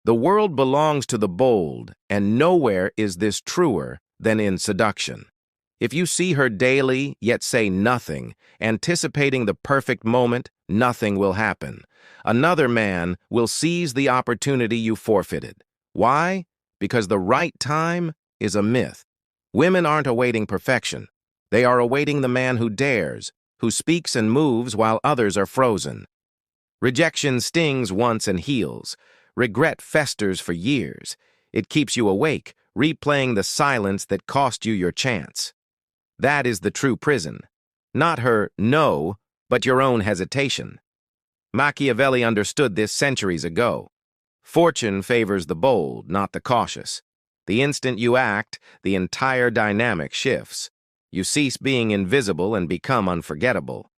The world belongs to the bold, and nowhere is this truer than in seduction. If you see her daily, yet say nothing, anticipating the perfect moment, nothing will happen. Another man will seize the opportunity you forfeited. Why? Because the right time is a myth. Women aren't awaiting perfection. They are awaiting the man who dares, who speaks and moves while others are frozen. Rejection stings once and heals. Regret festers for years. It keeps you awake, replaying the silence that cost you your chance. That is the true prison. Not her no, but your own hesitation. Machiavelli understood this centuries ago. Fortune favors the bold, not the cautious. The instant you act, the entire dynamic shifts. You cease being invisible and become unforgettable.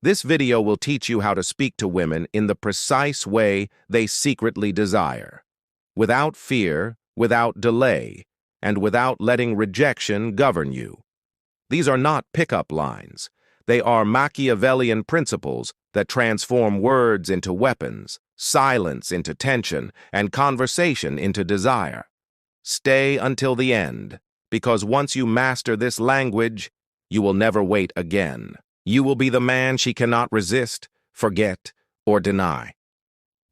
This video will teach you how to speak to women in the precise way they secretly desire, without fear, without delay, and without letting rejection govern you. These are not pickup lines. They are Machiavellian principles that transform words into weapons, silence into tension, and conversation into desire. Stay until the end, because once you master this language, you will never wait again. You will be the man she cannot resist, forget, or deny.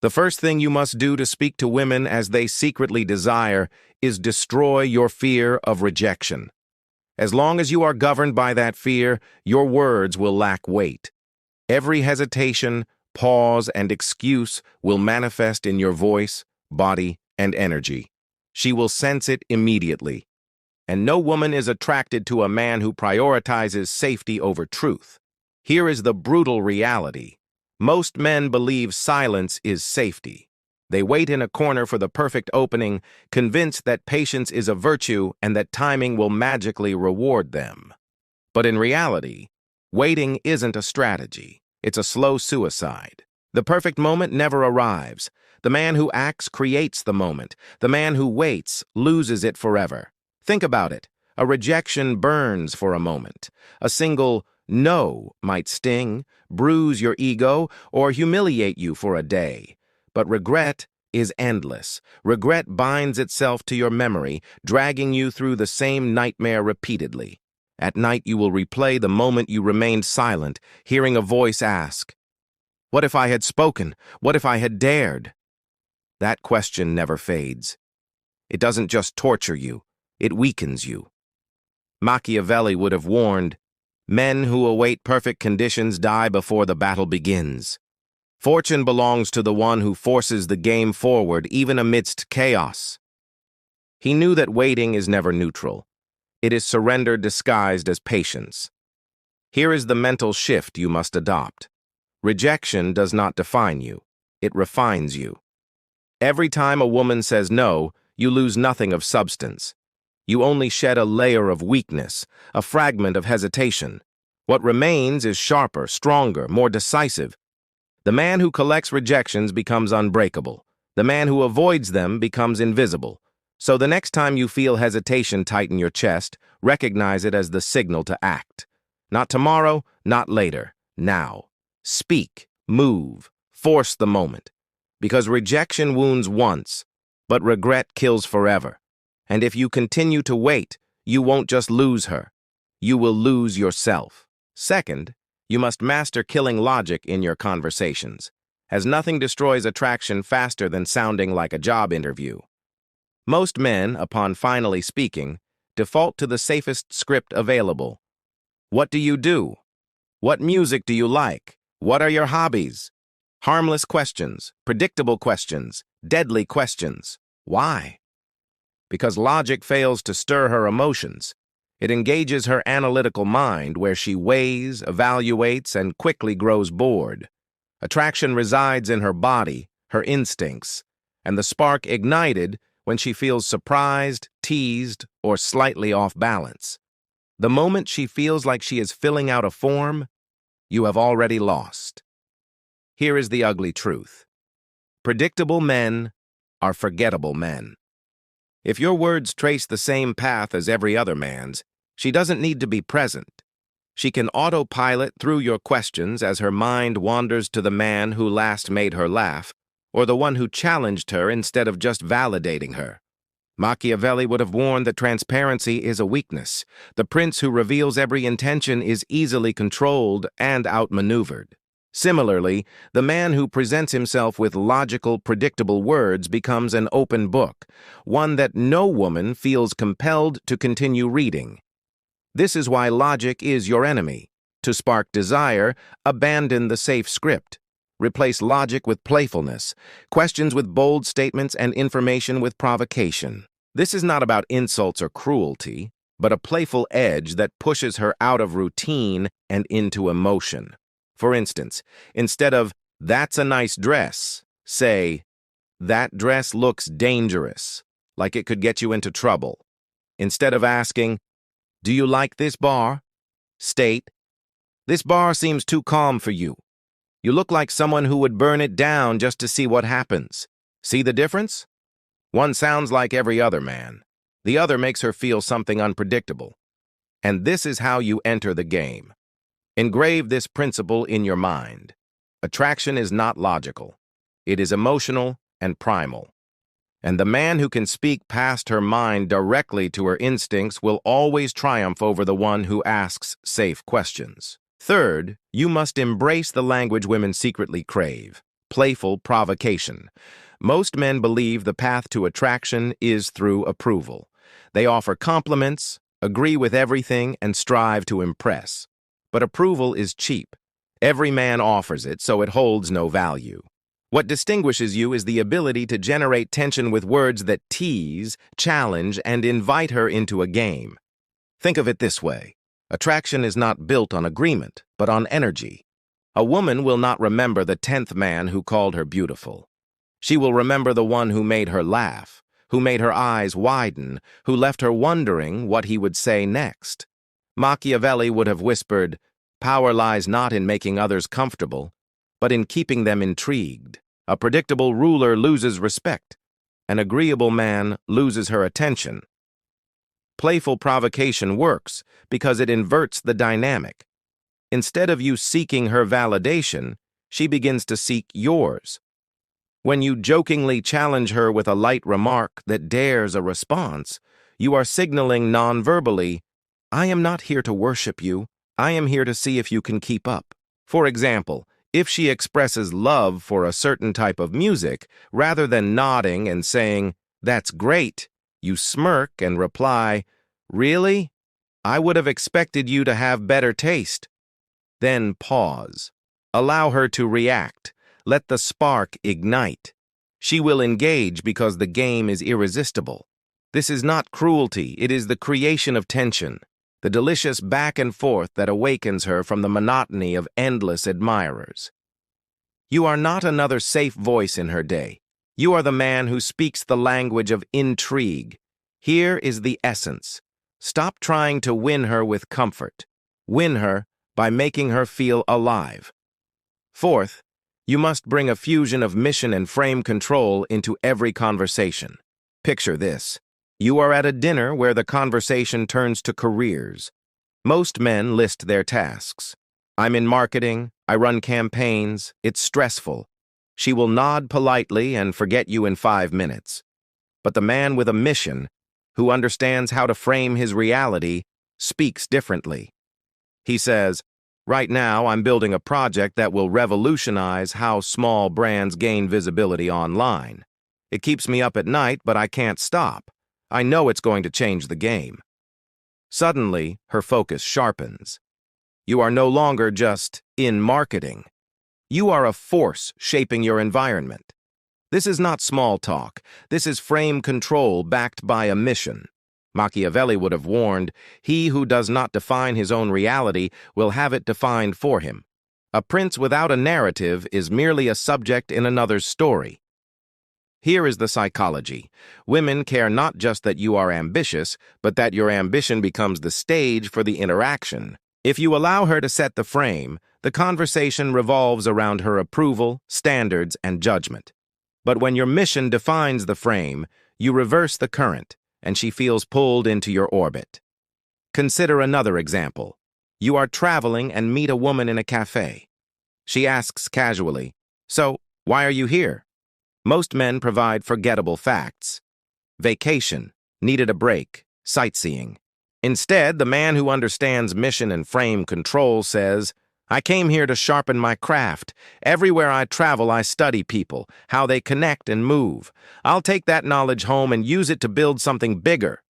The first thing you must do to speak to women as they secretly desire is destroy your fear of rejection. As long as you are governed by that fear, your words will lack weight. Every hesitation, pause, and excuse will manifest in your voice, body, and energy. She will sense it immediately. And no woman is attracted to a man who prioritizes safety over truth. Here is the brutal reality. Most men believe silence is safety. They wait in a corner for the perfect opening, convinced that patience is a virtue and that timing will magically reward them. But in reality, waiting isn't a strategy. It's a slow suicide. The perfect moment never arrives. The man who acts creates the moment. The man who waits loses it forever. Think about it. A rejection burns for a moment. A single no might sting, bruise your ego, or humiliate you for a day. But regret is endless. Regret binds itself to your memory, dragging you through the same nightmare repeatedly. At night you will replay the moment you remained silent, hearing a voice ask, "What if I had spoken? What if I had dared?" That question never fades. It doesn't just torture you, it weakens you. Machiavelli would have warned, "Men who await perfect conditions die before the battle begins." Fortune belongs to the one who forces the game forward even amidst chaos. He knew that waiting is never neutral. It is surrender disguised as patience. Here is the mental shift you must adopt. Rejection does not define you. It refines you. Every time a woman says no, you lose nothing of substance. You only shed a layer of weakness, a fragment of hesitation. What remains is sharper, stronger, more decisive. The man who collects rejections becomes unbreakable. The man who avoids them becomes invisible. So the next time you feel hesitation tighten your chest, recognize it as the signal to act. Not tomorrow, not later, now. Speak, move, force the moment. Because rejection wounds once, but regret kills forever. And if you continue to wait, you won't just lose her. You will lose yourself. Second, you must master killing logic in your conversations, as nothing destroys attraction faster than sounding like a job interview. Most men, upon finally speaking, default to the safest script available. What do you do? What music do you like? What are your hobbies? Harmless questions, predictable questions, deadly questions. Why? Because logic fails to stir her emotions. It engages her analytical mind where she weighs, evaluates, and quickly grows bored. Attraction resides in her body, her instincts, and the spark ignited when she feels surprised, teased, or slightly off balance. The moment she feels like she is filling out a form, you have already lost. Here is the ugly truth. Predictable men are forgettable men. If your words trace the same path as every other man's, she doesn't need to be present. She can autopilot through your questions as her mind wanders to the man who last made her laugh, or the one who challenged her instead of just validating her. Machiavelli would have warned that transparency is a weakness. The prince who reveals every intention is easily controlled and outmaneuvered. Similarly, the man who presents himself with logical, predictable words becomes an open book, one that no woman feels compelled to continue reading. This is why logic is your enemy. To spark desire, abandon the safe script. Replace logic with playfulness, questions with bold statements, and information with provocation. This is not about insults or cruelty, but a playful edge that pushes her out of routine and into emotion. For instance, instead of, "That's a nice dress," say, "That dress looks dangerous," like it could get you into trouble. Instead of asking, "Do you like this bar?" state, "This bar seems too calm for you. You look like someone who would burn it down just to see what happens." See the difference? One sounds like every other man. The other makes her feel something unpredictable. And this is how you enter the game. Engrave this principle in your mind. Attraction is not logical. It is emotional and primal. And the man who can speak past her mind directly to her instincts will always triumph over the one who asks safe questions. Third, you must embrace the language women secretly crave: playful provocation. Most men believe the path to attraction is through approval. They offer compliments, agree with everything, and strive to impress. But approval is cheap. Every man offers it, so it holds no value. What distinguishes you is the ability to generate tension with words that tease, challenge, and invite her into a game. Think of it this way. Attraction is not built on agreement, but on energy. A woman will not remember the 10th man who called her beautiful. She will remember the one who made her laugh, who made her eyes widen, who left her wondering what he would say next. Machiavelli would have whispered, "Power lies not in making others comfortable, but in keeping them intrigued. A predictable ruler loses respect. An agreeable man loses her attention." Playful provocation works because it inverts the dynamic. Instead of you seeking her validation, she begins to seek yours. When you jokingly challenge her with a light remark that dares a response, you are signaling non-verbally, "I am not here to worship you. I am here to see if you can keep up." For example, if she expresses love for a certain type of music, rather than nodding and saying, "That's great," you smirk and reply, "Really? I would have expected you to have better taste." Then pause. Allow her to react. Let the spark ignite. She will engage because the game is irresistible. This is not cruelty, it is the creation of tension, the delicious back and forth that awakens her from the monotony of endless admirers. You are not another safe voice in her day. You are the man who speaks the language of intrigue. Here is the essence. Stop trying to win her with comfort. Win her by making her feel alive. Fourth, you must bring a fusion of mission and frame control into every conversation. Picture this. You are at a dinner where the conversation turns to careers. Most men list their tasks. "I'm in marketing, I run campaigns, it's stressful." She will nod politely and forget you in 5 minutes. But the man with a mission, who understands how to frame his reality, speaks differently. He says, "Right now, I'm building a project that will revolutionize how small brands gain visibility online. It keeps me up at night, but I can't stop. I know it's going to change the game." Suddenly, her focus sharpens. You are no longer just in marketing. You are a force shaping your environment. This is not small talk. This is frame control backed by a mission. Machiavelli would have warned, "He who does not define his own reality will have it defined for him." A prince without a narrative is merely a subject in another's story. Here is the psychology. Women care not just that you are ambitious, but that your ambition becomes the stage for the interaction. If you allow her to set the frame, the conversation revolves around her approval, standards, and judgment. But when your mission defines the frame, you reverse the current, and she feels pulled into your orbit. Consider another example. You are traveling and meet a woman in a cafe. She asks casually, "So, why are you here?" Most men provide forgettable facts. Vacation, needed a break, sightseeing. Instead, the man who understands mission and frame control says, I came here to sharpen my craft. Everywhere I travel, I study people, how they connect and move. I'll take that knowledge home and use it to build something bigger.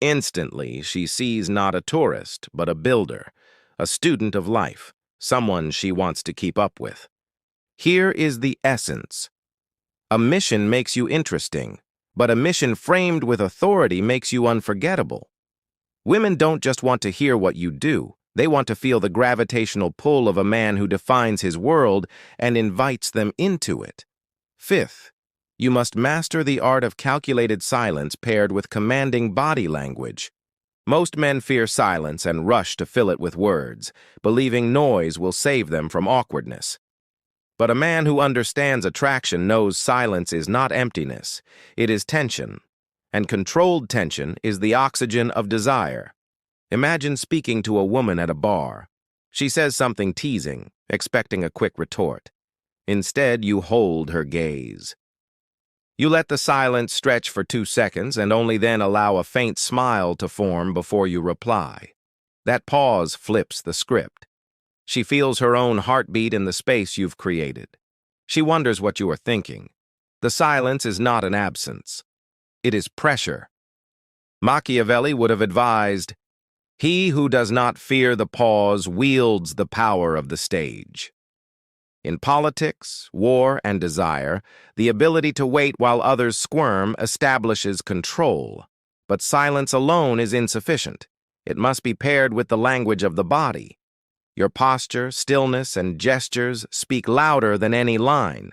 Instantly, she sees not a tourist, but a builder, a student of life, someone she wants to keep up with. Here is the essence. A mission makes you interesting, but a mission framed with authority makes you unforgettable. Women don't just want to hear what you do. They want to feel the gravitational pull of a man who defines his world and invites them into it. Fifth, you must master the art of calculated silence paired with commanding body language. Most men fear silence and rush to fill it with words, believing noise will save them from awkwardness. But a man who understands attraction knows silence is not emptiness, it is tension, and controlled tension is the oxygen of desire. Imagine speaking to a woman at a bar. She says something teasing, expecting a quick retort. Instead, you hold her gaze. You let the silence stretch for 2 seconds and only then allow a faint smile to form before you reply. That pause flips the script. She feels her own heartbeat in the space you've created. She wonders what you are thinking. The silence is not an absence. It is pressure. Machiavelli would have advised, he who does not fear the pause wields the power of the stage. In politics, war, and desire, the ability to wait while others squirm establishes control. But silence alone is insufficient. It must be paired with the language of the body. Your posture, stillness, and gestures speak louder than any line.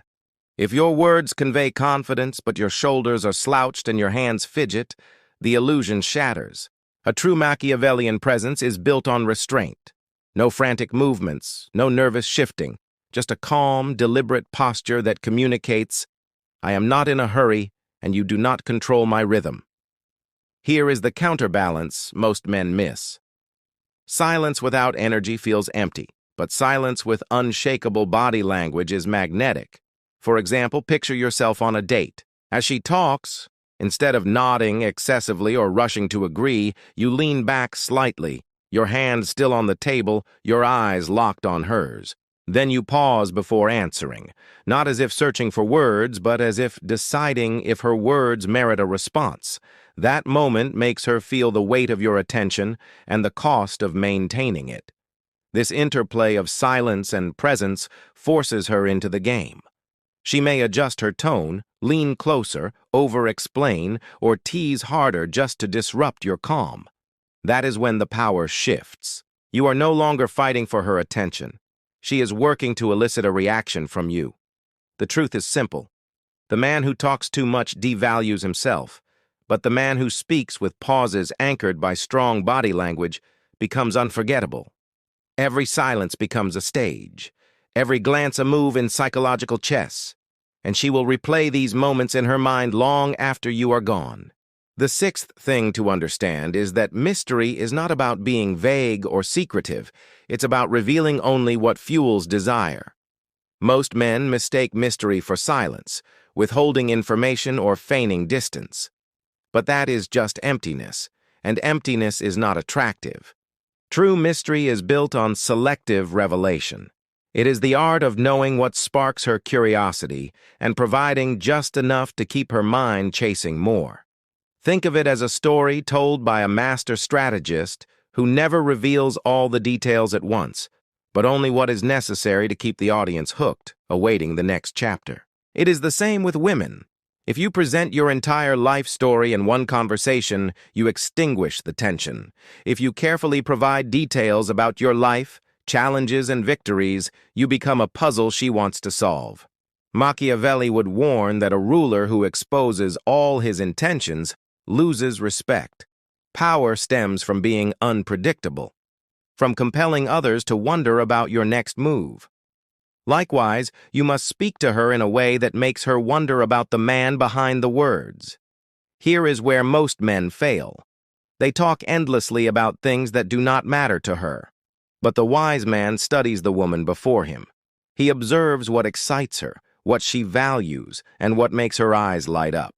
If your words convey confidence but your shoulders are slouched and your hands fidget, the illusion shatters. A true Machiavellian presence is built on restraint. No frantic movements, no nervous shifting, just a calm, deliberate posture that communicates, I am not in a hurry and you do not control my rhythm. Here is the counterbalance most men miss. Silence without energy feels empty, but silence with unshakable body language is magnetic. For example, picture yourself on a date. As she talks, instead of nodding excessively or rushing to agree, you lean back slightly, your hand still on the table, your eyes locked on hers. Then you pause before answering, not as if searching for words, but as if deciding if her words merit a response. That moment makes her feel the weight of your attention and the cost of maintaining it. This interplay of silence and presence forces her into the game. She may adjust her tone, lean closer, over-explain, or tease harder just to disrupt your calm. That is when the power shifts. You are no longer fighting for her attention. She is working to elicit a reaction from you. The truth is simple. The man who talks too much devalues himself, but the man who speaks with pauses anchored by strong body language becomes unforgettable. Every silence becomes a stage, every glance a move in psychological chess, and she will replay these moments in her mind long after you are gone. The sixth thing to understand is that mystery is not about being vague or secretive. It's about revealing only what fuels desire. Most men mistake mystery for silence, withholding information or feigning distance. But that is just emptiness, and emptiness is not attractive. True mystery is built on selective revelation. It is the art of knowing what sparks her curiosity and providing just enough to keep her mind chasing more. Think of it as a story told by a master strategist who never reveals all the details at once, but only what is necessary to keep the audience hooked, awaiting the next chapter. It is the same with women. If you present your entire life story in one conversation, you extinguish the tension. If you carefully provide details about your life, challenges, and victories, you become a puzzle she wants to solve. Machiavelli would warn that a ruler who exposes all his intentions loses respect. Power stems from being unpredictable, from compelling others to wonder about your next move. Likewise, you must speak to her in a way that makes her wonder about the man behind the words. Here is where most men fail. They talk endlessly about things that do not matter to her. But the wise man studies the woman before him. He observes what excites her, what she values, and what makes her eyes light up.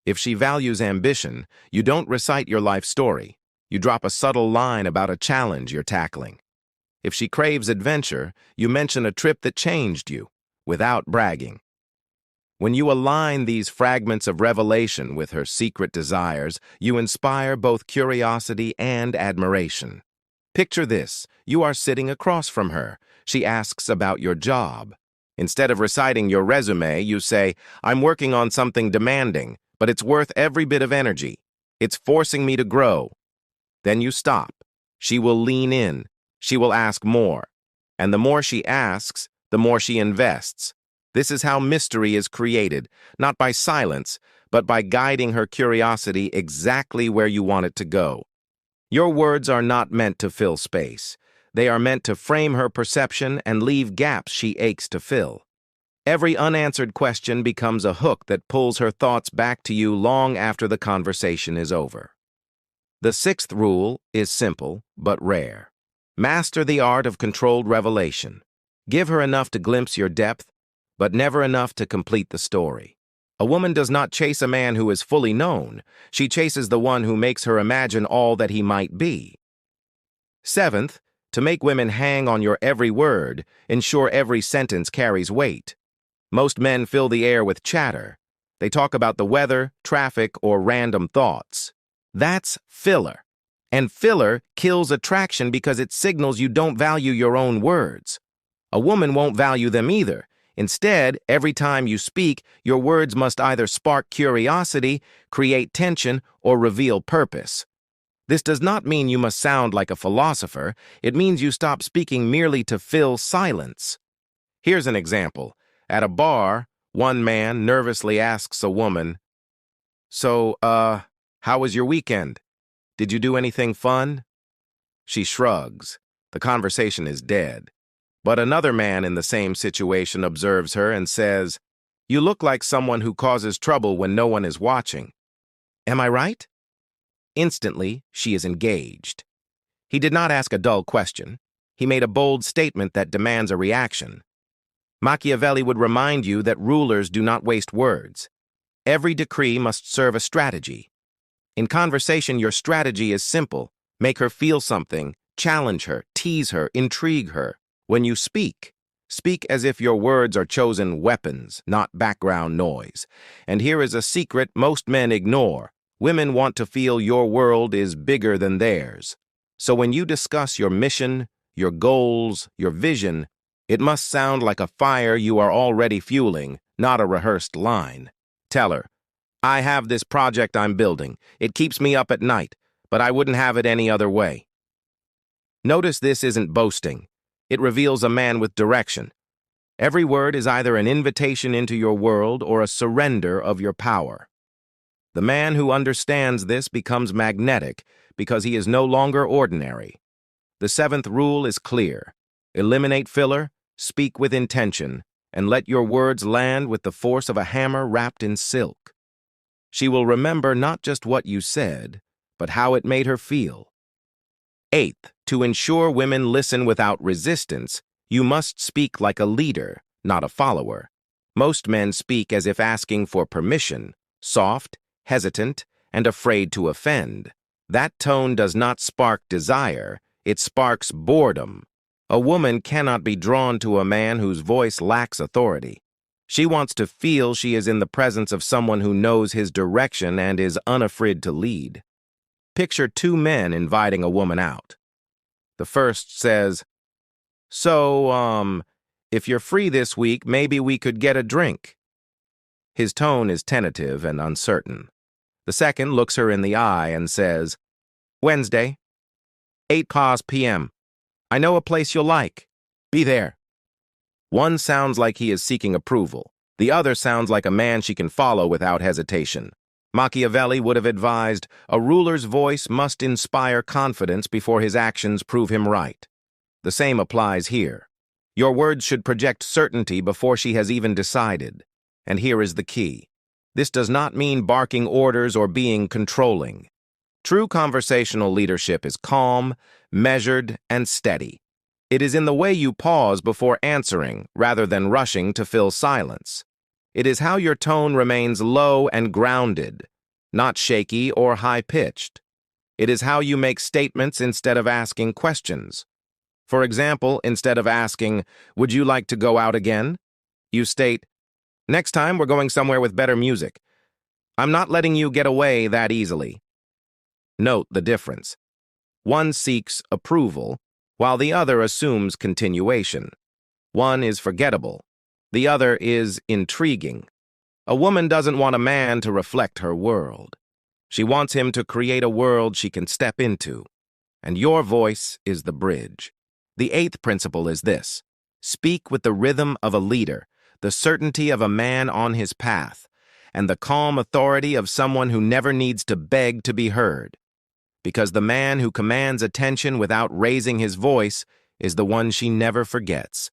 If she values ambition, you don't recite your life story. You drop a subtle line about a challenge you're tackling. If she craves adventure, you mention a trip that changed you, without bragging. When you align these fragments of revelation with her secret desires, you inspire both curiosity and admiration. Picture this: you are sitting across from her. She asks about your job. Instead of reciting your resume, you say, "I'm working on something demanding, but it's worth every bit of energy. It's forcing me to grow." Then you stop. She will lean in. She will ask more. And the more she asks, the more she invests. This is how mystery is created, not by silence, but by guiding her curiosity exactly where you want it to go. Your words are not meant to fill space. They are meant to frame her perception and leave gaps she aches to fill. Every unanswered question becomes a hook that pulls her thoughts back to you long after the conversation is over. The sixth rule is simple but rare. Master the art of controlled revelation. Give her enough to glimpse your depth, but never enough to complete the story. A woman does not chase a man who is fully known. She chases the one who makes her imagine all that he might be. Seventh, to make women hang on your every word, ensure every sentence carries weight. Most men fill the air with chatter. They talk about the weather, traffic, or random thoughts. That's filler. And filler kills attraction because it signals you don't value your own words. A woman won't value them either. Instead, every time you speak, your words must either spark curiosity, create tension, or reveal purpose. This does not mean you must sound like a philosopher. It means you stop speaking merely to fill silence. Here's an example. At a bar, one man nervously asks a woman, "So, how was your weekend? Did you do anything fun?" She shrugs. The conversation is dead. But another man in the same situation observes her and says, "You look like someone who causes trouble when no one is watching. Am I right?" Instantly, she is engaged. He did not ask a dull question. He made a bold statement that demands a reaction. Machiavelli would remind you that rulers do not waste words. Every decree must serve a strategy. In conversation, your strategy is simple. Make her feel something, challenge her, tease her, intrigue her. When you speak, speak as if your words are chosen weapons, not background noise. And here is a secret most men ignore. Women want to feel your world is bigger than theirs. So when you discuss your mission, your goals, your vision, it must sound like a fire you are already fueling, not a rehearsed line. Tell her, "I have this project I'm building. It keeps me up at night, but I wouldn't have it any other way." Notice this isn't boasting. It reveals a man with direction. Every word is either an invitation into your world or a surrender of your power. The man who understands this becomes magnetic because he is no longer ordinary. The seventh rule is clear. Eliminate filler, speak with intention, and let your words land with the force of a hammer wrapped in silk. She will remember not just what you said, but how it made her feel. Eighth, to ensure women listen without resistance, you must speak like a leader, not a follower. Most men speak as if asking for permission, soft, hesitant, and afraid to offend. That tone does not spark desire, it sparks boredom. A woman cannot be drawn to a man whose voice lacks authority. She wants to feel she is in the presence of someone who knows his direction and is unafraid to lead. Picture two men inviting a woman out. The first says, "So, if you're free this week, maybe we could get a drink." His tone is tentative and uncertain. The second looks her in the eye and says, "Wednesday, 8 p.m. I know a place you'll like. Be there." One sounds like he is seeking approval. The other sounds like a man she can follow without hesitation. Machiavelli would have advised, a ruler's voice must inspire confidence before his actions prove him right. The same applies here. Your words should project certainty before she has even decided. And here is the key. This does not mean barking orders or being controlling. True conversational leadership is calm, measured, and steady. It is in the way you pause before answering rather than rushing to fill silence. It is how your tone remains low and grounded, not shaky or high-pitched. It is how you make statements instead of asking questions. For example, instead of asking, "Would you like to go out again?" you state, "Next time we're going somewhere with better music. I'm not letting you get away that easily." Note the difference. One seeks approval, while the other assumes continuation. One is forgettable. The other is intriguing. A woman doesn't want a man to reflect her world. She wants him to create a world she can step into. And your voice is the bridge. The eighth principle is this: speak with the rhythm of a leader, the certainty of a man on his path, and the calm authority of someone who never needs to beg to be heard. Because the man who commands attention without raising his voice is the one she never forgets.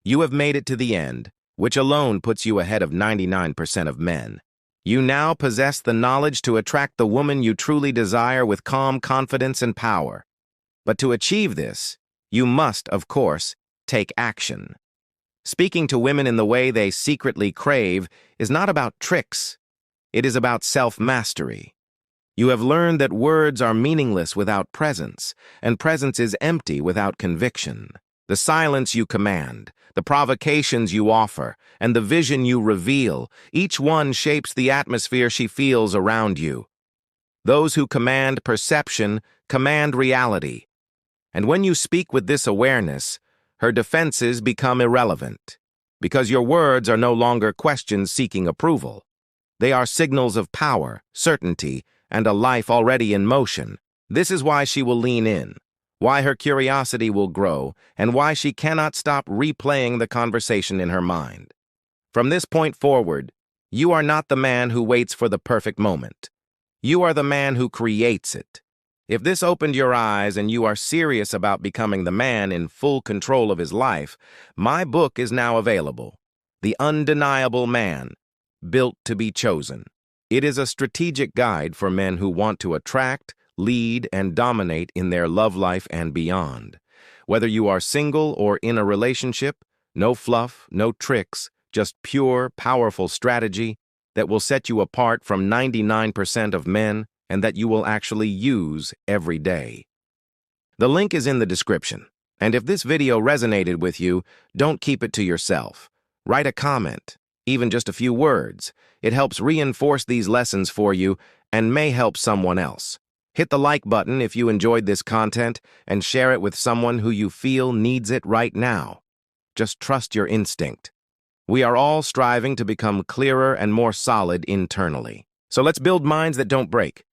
You have made it to the end, which alone puts you ahead of 99% of men. You now possess the knowledge to attract the woman you truly desire with calm confidence and power. But to achieve this, you must, of course, take action. Speaking to women in the way they secretly crave is not about tricks. It is about self-mastery. You have learned that words are meaningless without presence, and presence is empty without conviction. The silence you command, the provocations you offer, and the vision you reveal, each one shapes the atmosphere she feels around you. Those who command perception command reality. And when you speak with this awareness, her defenses become irrelevant, because your words are no longer questions seeking approval. They are signals of power, certainty, and a life already in motion. This is why she will lean in, why her curiosity will grow, and why she cannot stop replaying the conversation in her mind. From this point forward, you are not the man who waits for the perfect moment. You are the man who creates it. If this opened your eyes and you are serious about becoming the man in full control of his life, my book is now available. The Undeniable Man, Built to be Chosen. It is a strategic guide for men who want to attract, lead, and dominate in their love life and beyond. Whether you are single or in a relationship, no fluff, no tricks, just pure, powerful strategy that will set you apart from 99% of men and that you will actually use every day. The link is in the description, and if this video resonated with you, don't keep it to yourself. Write a comment, even just a few words. It helps reinforce these lessons for you and may help someone else. Hit the like button if you enjoyed this content and share it with someone who you feel needs it right now. Just trust your instinct. We are all striving to become clearer and more solid internally. So let's build minds that don't break.